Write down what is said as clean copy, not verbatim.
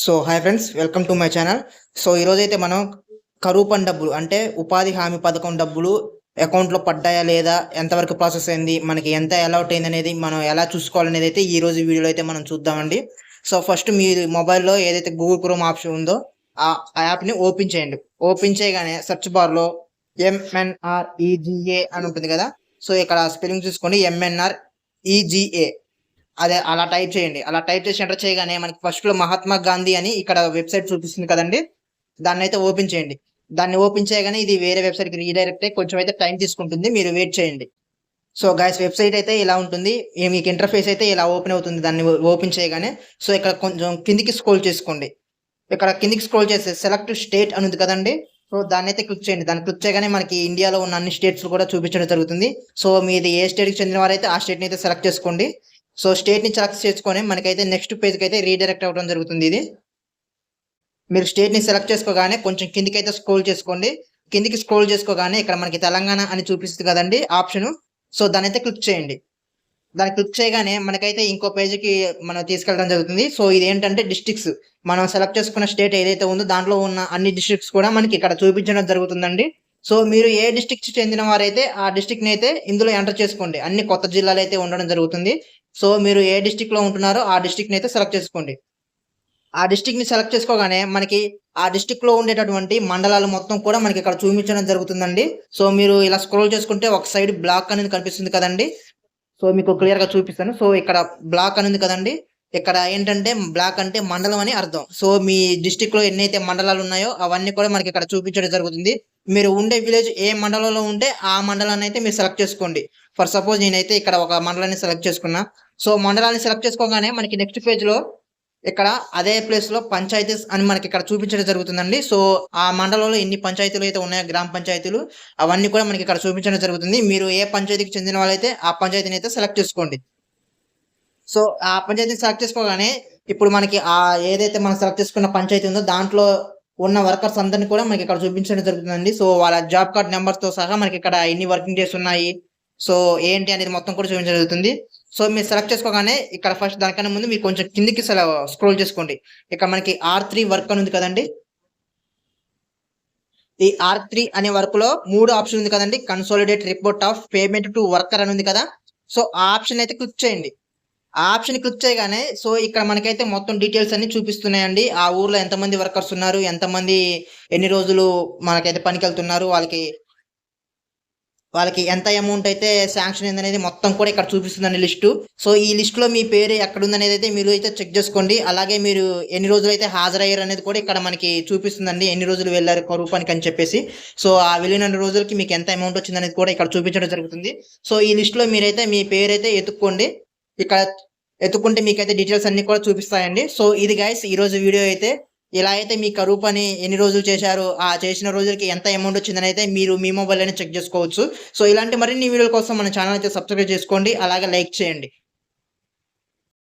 So hi friends, welcome to my channel. So ఈరోజైతే మనం కరువు పని డబ్బులు అంటే ఉపాధి హామీ పథకం డబ్బులు అకౌంట్లో పడ్డాయా లేదా, ఎంతవరకు ప్రాసెస్ అయింది, మనకి ఎంత అలౌట్ అయింది అనేది మనం ఎలా చూసుకోవాలనేది అయితే ఈ రోజు వీడియోలో అయితే మనం చూద్దామండి. సో ఫస్ట్ మీ మొబైల్లో ఏదైతే గూగుల్ క్రోమ్ ఆప్షన్ ఉందో ఆ యాప్ని ఓపెన్ చేయండి. ఓపెన్ చేయగానే సెర్చ్ బార్లో MNREGA అని ఉంటుంది కదా. సో ఇక్కడ స్పెల్లింగ్ చూసుకోండి, MNREGA. అదే అలా టైప్ చేయండి. అలా టైప్ చేసి ఎంటర్ చేయగానే మనకి ఫస్ట్లో మహాత్మా గాంధీ అని ఇక్కడ వెబ్సైట్ చూపిస్తుంది కదండి. దాన్ని అయితే ఓపెన్ చేయండి. దాన్ని ఓపెన్ చేయగానే ఇది వేరే వెబ్సైట్కి రీడైరెక్ట్ అయ్యి కొంచెం అయితే టైం తీసుకుంటుంది, మీరు వెయిట్ చేయండి. సో గైస్, వెబ్సైట్ అయితే ఇలా ఉంటుంది. మీకు ఇంటర్ఫేస్ అయితే ఇలా ఓపెన్ అవుతుంది దాన్ని ఓపెన్ చేయగానే. సో ఇక్కడ కొంచెం కిందికి స్క్రోల్ చేసుకోండి. ఇక్కడ కిందికి స్క్రోల్ చేస్తే సెలెక్ట్ స్టేట్ అని ఉంది కదండి. సో దాన్ని అయితే క్లిక్ చేయండి. దాన్ని క్లిక్ చేయగానే మనకి ఇండియాలో ఉన్న అన్ని స్టేట్స్ కూడా చూపించడం జరుగుతుంది. సో మీది ఏ స్టేట్కి చెందిన వారైతే ఆ స్టేట్ని అయితే సెలెక్ట్ చేసుకోండి. సో స్టేట్ని సెలెక్ట్ చేసుకొని మనకైతే నెక్స్ట్ పేజ్కి అయితే రీడైరెక్ట్ అవ్వడం జరుగుతుంది. ఇది మీరు స్టేట్ని సెలెక్ట్ చేసుకోగానే కొంచెం కిందికి అయితే స్క్రోల్ చేసుకోండి. కిందికి స్క్రోల్ చేసుకోగానే ఇక్కడ మనకి తెలంగాణ అని చూపిస్తుంది కదండి ఆప్షన్. సో దాని అయితే క్లిక్ చేయండి. దాన్ని క్లిక్ చేయగానే మనకైతే ఇంకో పేజీకి మనం తీసుకెళ్ళడం జరుగుతుంది. సో ఇది ఏంటంటే డిస్ట్రిక్ట్స్, మనం సెలెక్ట్ చేసుకున్న స్టేట్ ఏదైతే ఉందో దాంట్లో ఉన్న అన్ని డిస్ట్రిక్ట్స్ కూడా మనకి ఇక్కడ చూపించడం జరుగుతుందండి. సో మీరు ఏ డిస్ట్రిక్ట్ చెందిన వారైతే ఆ డిస్ట్రిక్ట్ని అయితే ఇందులో ఎంటర్ చేసుకోండి. అన్ని కొత్త జిల్లాలు అయితే ఉండడం జరుగుతుంది. సో మీరు ఏ డిస్ట్రిక్ట్లో ఉంటున్నారో ఆ డిస్ట్రిక్ట్ని అయితే సెలెక్ట్ చేసుకోండి. ఆ డిస్ట్రిక్ట్ని సెలెక్ట్ చేసుకోగానే మనకి ఆ డిస్ట్రిక్ట్లో ఉండేటటువంటి మండలాలు మొత్తం కూడా మనకి ఇక్కడ చూపించడం జరుగుతుందండి. సో మీరు ఇలా స్క్రోల్ చేసుకుంటే ఒక సైడ్ బ్లాక్ అనేది కనిపిస్తుంది కదండి. సో మీకు క్లియర్గా చూపిస్తాను. సో ఇక్కడ బ్లాక్ అని ఉంది కదండి. ఇక్కడ ఏంటంటే బ్లాక్ అంటే మండలం అని అర్థం. సో మీ డిస్టిక్లో ఎన్నైతే మండలాలు ఉన్నాయో అవన్నీ కూడా మనకి ఇక్కడ చూపించడం జరుగుతుంది. మీరు ఉండే విలేజ్ ఏ మండలంలో ఉంటే ఆ మండలాన్ని అయితే మీరు సెలెక్ట్ చేసుకోండి. ఫర్ సపోజ్ నేనైతే ఇక్కడ ఒక మండలాన్ని సెలెక్ట్ చేసుకున్నా. సో మండలాన్ని సెలెక్ట్ చేసుకోగానే మనకి నెక్స్ట్ పేజ్లో ఇక్కడ అదే ప్లేస్లో పంచాయతీస్ అని మనకి ఇక్కడ చూపించడం జరుగుతుందండి. సో ఆ మండలంలో ఎన్ని పంచాయతీలు అయితే ఉన్నాయో, గ్రామ పంచాయతీలు, అవన్నీ కూడా మనకి ఇక్కడ చూపించడం జరుగుతుంది. మీరు ఏ పంచాయతీకి చెందిన వాళ్ళైతే ఆ పంచాయతీని అయితే సెలెక్ట్ చేసుకోండి. సో ఆ పంచాయతీని సెలెక్ట్ చేసుకోగానే ఇప్పుడు మనకి ఆ ఏదైతే మనం సెలెక్ట్ చేసుకున్న పంచాయతీ ఉందో దాంట్లో ఉన్న వర్కర్స్ అందరినీ కూడా మనకి ఇక్కడ చూపించడం జరుగుతుందండి. సో వాళ్ళ జాబ్ కార్డ్ నెంబర్తో సహా మనకి ఇక్కడ ఎన్ని వర్కింగ్ డేస్ ఉన్నాయి, సో ఏంటి అనేది మొత్తం కూడా చూపించడం జరుగుతుంది. సో మీరు సెలెక్ట్ చేసుకోగానే ఇక్కడ ఫస్ట్ దానికన్నా ముందు మీరు కొంచెం కిందికి స్క్రోల్ చేసుకోండి. ఇక్కడ మనకి R3 వర్క్ అని ఉంది కదండి. ఈ R3 అనే వర్క్ లో 3 ఆప్షన్ ఉంది కదండి. Consolidate report of payment to worker అని ఉంది కదా. సో ఆ ఆప్షన్ అయితే క్లిక్ చేయండి. ఆ ఆప్షన్ క్లిక్ చేయగానే సో ఇక్కడ మనకైతే మొత్తం డీటెయిల్స్ అన్ని చూపిస్తున్నాయండి. ఆ ఊర్లో ఎంతమంది వర్కర్స్ ఉన్నారు, ఎంతమంది ఎన్ని రోజులు మనకైతే పనికి వెళ్తున్నారు, వాళ్ళకి ఎంత అమౌంట్ అయితే శాంక్షన్ అయింది అనేది మొత్తం కూడా ఇక్కడ చూపిస్తుందండి లిస్టు. సో ఈ లిస్టులో మీ పేరు ఎక్కడ ఉందనేది అయితే మీరు అయితే చెక్ చేసుకోండి. అలాగే మీరు ఎన్ని రోజులు అయితే హాజరయ్యారు అనేది కూడా ఇక్కడ మనకి చూపిస్తుందండి. ఎన్ని రోజులు వెళ్ళారు కరువు పనికి అని చెప్పేసి. సో ఆ వెళ్ళిన రోజులకి మీకు ఎంత అమౌంట్ వచ్చింది అనేది కూడా ఇక్కడ చూపించడం జరుగుతుంది. సో ఈ లిస్టులో మీరైతే మీ పేరు అయితే ఎత్తుక్కోండి. ఇక్కడ ఎత్తుకుంటే మీకైతే డీటెయిల్స్ అన్ని కూడా చూపిస్తాయండి. సో ఇది గైస్ ఈరోజు వీడియో అయితే. ఇలా అయితే మీ కరువు పని ఎన్ని రోజులు చేశారు, ఆ చేసిన రోజులకి ఎంత అమౌంట్ వచ్చిందని అయితే మీరు మీ మొబైల్లోనే చెక్ చేసుకోవచ్చు. సో ఇలాంటి మరిన్ని వీడియోల కోసం మన ఛానల్ అయితే సబ్స్క్రైబ్ చేసుకోండి, అలాగే లైక్ చేయండి.